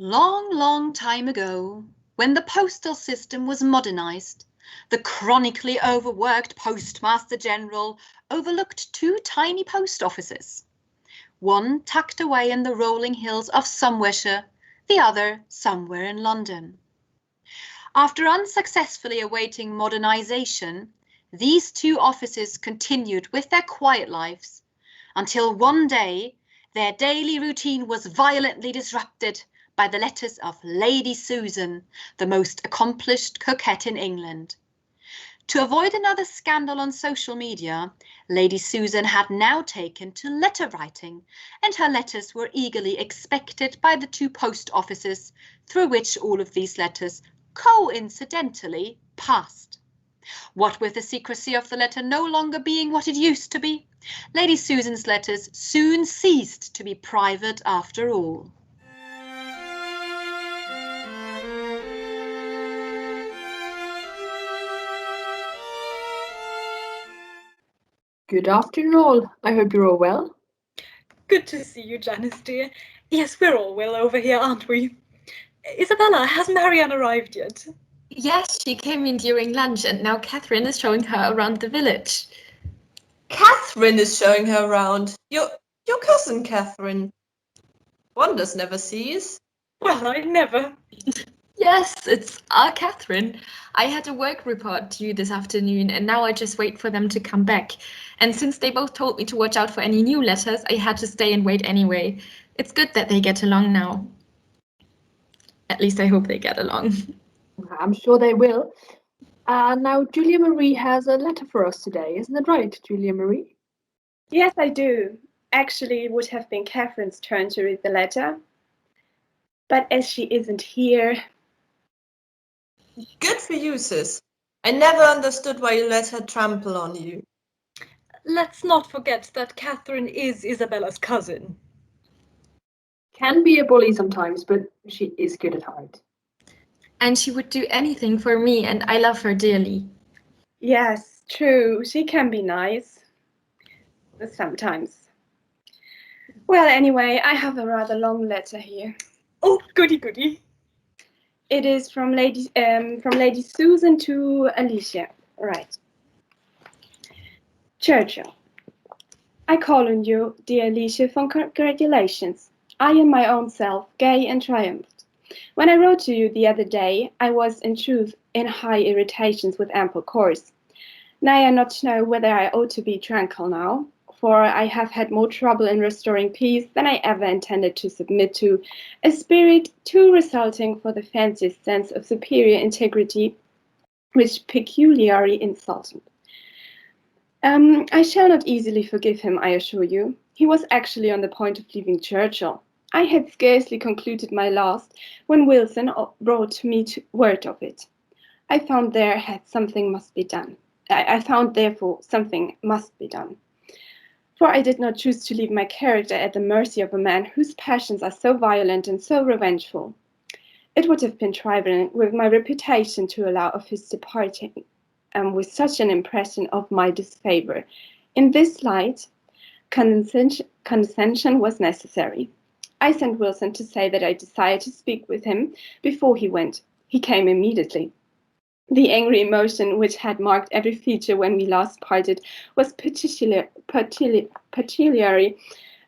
Long, long time ago, when the postal system was modernized, the chronically overworked Postmaster General overlooked two tiny post offices. One tucked away in the rolling hills of Somersetshire, the other somewhere in London. After unsuccessfully awaiting modernization, these two offices continued with their quiet lives until one day their daily routine was violently disrupted by the letters of Lady Susan, the most accomplished coquette in England. To avoid another scandal on social media, Lady Susan had now taken to letter writing, and her letters were eagerly expected by the two post offices through which all of these letters coincidentally passed. What with the secrecy of the letter no longer being what it used to be, Lady Susan's letters soon ceased to be private after all. Good afternoon all. I hope you're all well. Good to see you, Janice dear. Yes, we're all well over here, aren't we? Isabella, has Marianne arrived yet? Yes, she came in during lunch and now Catherine is showing her around the village. Catherine is showing her around. Your cousin, Catherine. Wonders never cease. Well, I never. Yes, it's our Catherine. I had a work report due this afternoon and now I just wait for them to come back. And since they both told me to watch out for any new letters, I had to stay and wait anyway. It's good that they get along now. At least I hope they get along. I'm sure they will. Now, Julia Marie has a letter for us today. Isn't that right, Julia Marie? Yes, I do. Actually, it would have been Catherine's turn to read the letter. But as she isn't here... Good for you, sis. I never understood why you let her trample on you. Let's not forget that Catherine is Isabella's cousin. Can be a bully sometimes, but she is good at heart. And she would do anything for me and I love her dearly. Yes, true. She can be nice. Sometimes. Well, anyway, I have a rather long letter here. Oh, goody goody. It is from Lady Susan to Alicia. Right. Churchill. I call on you, dear Alicia, for congratulations. I am my own self, gay and triumphed. When I wrote to you the other day, I was in truth in high irritations with ample course. Now I not know whether I ought to be tranquil now, for I have had more trouble in restoring peace than I ever intended to submit to, a spirit too resulting for the fanciest sense of superior integrity, which peculiarly insulting. I shall not easily forgive him, I assure you. He was actually on the point of leaving Churchill. I had scarcely concluded my last when Wilson brought to me word of it. I found therefore something must be done. For I did not choose to leave my character at the mercy of a man whose passions are so violent and so revengeful. It would have been trifling with my reputation to allow of his departing, with such an impression of my disfavour. In this light, condescension was necessary. I sent Wilson to say that I desired to speak with him before he went. He came immediately. The angry emotion which had marked every feature when we last parted was particularly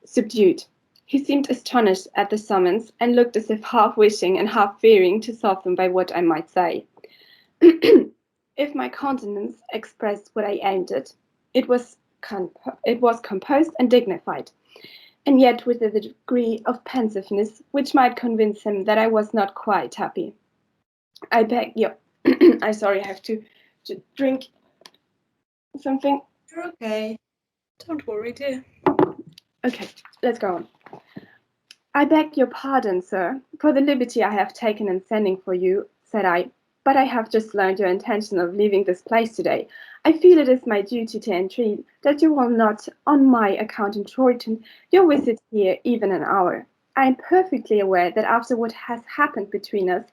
subdued. He seemed astonished at the summons, and looked as if half wishing and half fearing to soften by what I might say. If my countenance expressed what I aimed at, it was composed and dignified, and yet with a degree of pensiveness which might convince him that I was not quite happy. I beg your... I'm sorry, I have to drink something. You're okay. Don't worry, dear. Okay, let's go on. I beg your pardon, sir, for the liberty I have taken in sending for you, said I, but I have just learned your intention of leaving this place today. I feel it is my duty to entreat that you will not, on my account, shorten your visit here even an hour. I am perfectly aware that after what has happened between us,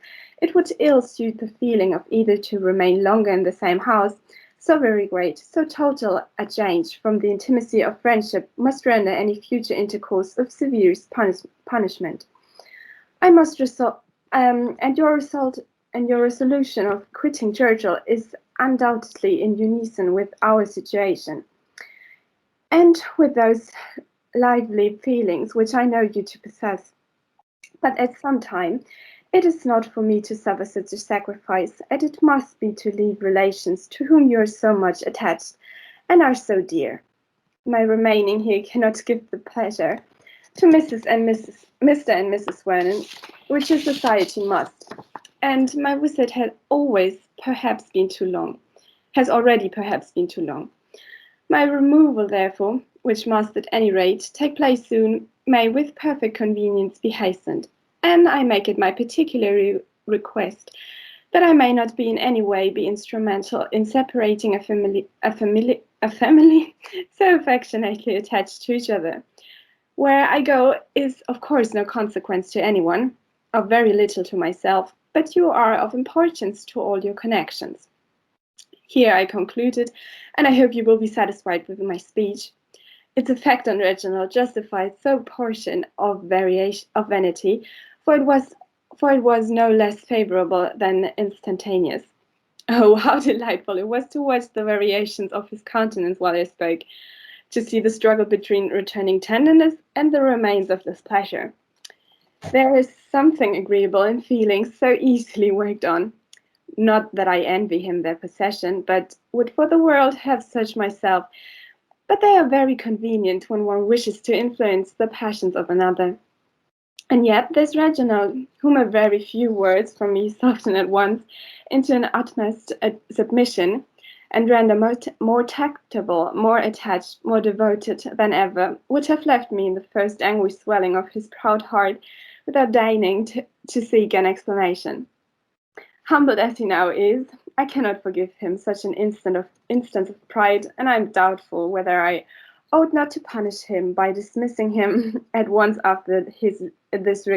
it would ill suit the feeling of either to remain longer in the same house. So very great, so total a change from the intimacy of friendship must render any future intercourse of severest punishment. I must result, and your resolution of quitting Churchill is undoubtedly in unison with our situation, and with those lively feelings which I know you to possess. But at some time, it is not for me to suffer such a sacrifice, and it must be to leave relations to whom you are so much attached and are so dear. My remaining here cannot give the pleasure to Mr. and Mrs. Vernon, which your society must, and my visit has already perhaps been too long. My removal, therefore, which must at any rate take place soon, may with perfect convenience be hastened, and I make it my particular request that I may not be in any way be instrumental in separating a family so affectionately attached to each other. Where I go is of course no consequence to anyone, of very little to myself, but you are of importance to all your connections. Here I concluded, and I hope you will be satisfied with my speech. Its effect on Reginald justified so portion of vanity, for it was no less favourable than instantaneous. Oh, how delightful it was to watch the variations of his countenance while I spoke, to see the struggle between returning tenderness and the remains of displeasure. There is something agreeable in feelings so easily worked on. Not that I envy him their possession, but would for the world have such myself. But they are very convenient when one wishes to influence the passions of another. And yet there's Reginald, whom a very few words from me soften at once into an utmost submission, and render more tractable, more attached, more devoted than ever, would have left me in the first angry swelling of his proud heart, without deigning to seek an explanation. Humbled as he now is, I cannot forgive him such an instance of pride, and I am doubtful whether I ought not to punish him by dismissing him at once after this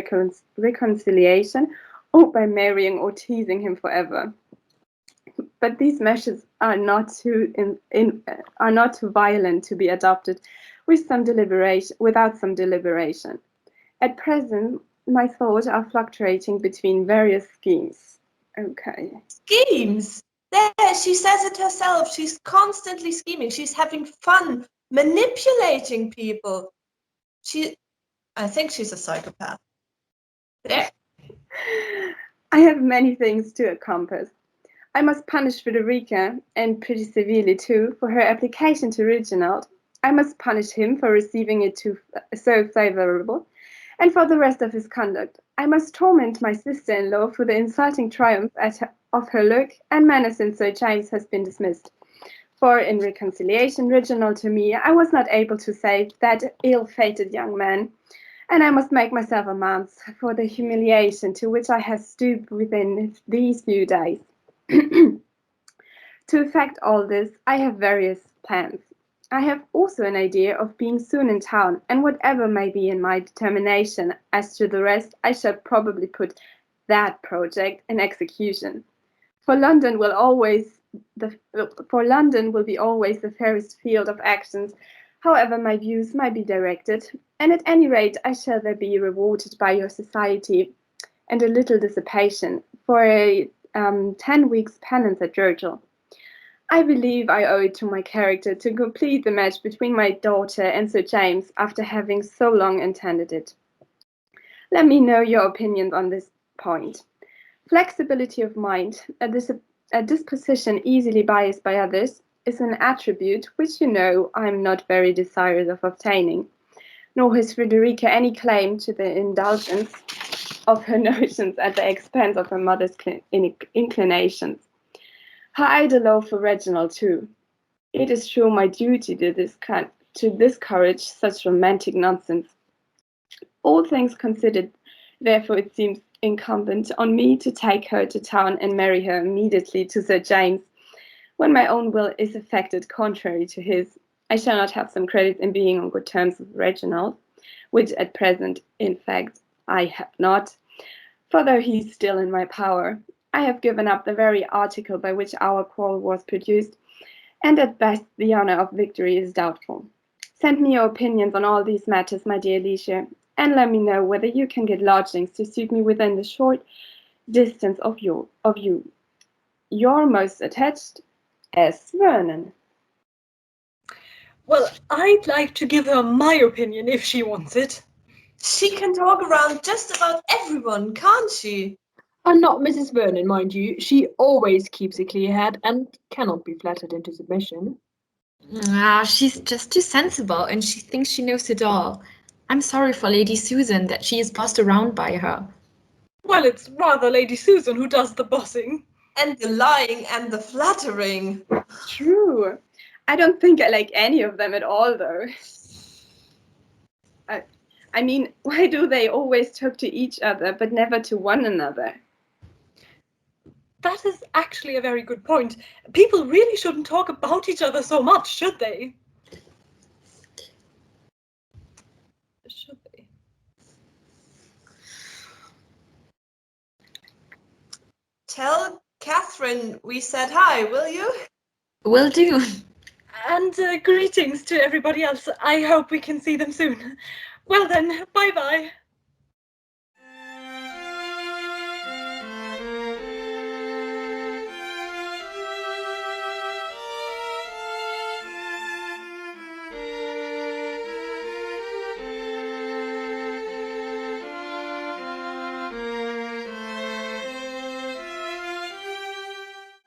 reconciliation, or by marrying or teasing him forever. But these measures are not too violent to be adopted without some deliberation. At present, my thoughts are fluctuating between various schemes. Okay. Schemes? There, she says it herself. She's constantly scheming. She's having fun, manipulating people. I think she's a psychopath. There. I have many things to accomplish. I must punish Frederica, and pretty severely too, for her application to Reginald. I must punish him for receiving it so favourable, and for the rest of his conduct. I must torment my sister-in-law for the insulting triumph of her look and manner since Sir James has been dismissed. For in reconciliation, Reginald to me, I was not able to save that ill-fated young man, and I must make myself amends for the humiliation to which I have stooped within these few days. To effect all this, I have various plans. I have also an idea of being soon in town, and whatever may be in my determination as to the rest, I shall probably put that project in execution. For London will be always the fairest field of actions, however my views might be directed, and at any rate I shall there be rewarded by your society and a little dissipation for a 10 weeks' penance at Churchill. I believe I owe it to my character to complete the match between my daughter and Sir James after having so long intended it. Let me know your opinions on this point. Flexibility of mind, a disposition easily biased by others, is an attribute which you know I am not very desirous of obtaining, nor has Frederica any claim to the indulgence of her notions at the expense of her mother's inclinations. Her idle love for Reginald too. It is sure my duty to discourage such romantic nonsense. All things considered, therefore it seems incumbent on me to take her to town and marry her immediately to Sir James. When my own will is affected contrary to his, I shall not have some credit in being on good terms with Reginald, which at present, in fact, I have not, for though he is still in my power, I have given up the very article by which our quarrel was produced, and at best the honour of victory is doubtful. Send me your opinions on all these matters, my dear Alicia, and let me know whether you can get lodgings to suit me within the short distance of you. Your most attached, S. Vernon. Well, I'd like to give her my opinion if she wants it. She can talk around just about everyone, can't she? And not Mrs. Vernon, mind you. She always keeps a clear head and cannot be flattered into submission. She's just too sensible and she thinks she knows it all. I'm sorry for Lady Susan that she is bossed around by her. Well, it's rather Lady Susan who does the bossing. And the lying and the flattering. True. I don't think I like any of them at all, though. I mean, why do they always talk to each other but never to one another? That is actually a very good point. People really shouldn't talk about each other so much, should they? Should they? Tell Catherine we said hi, will you? Will do. And greetings to everybody else. I hope we can see them soon. Well then, bye-bye.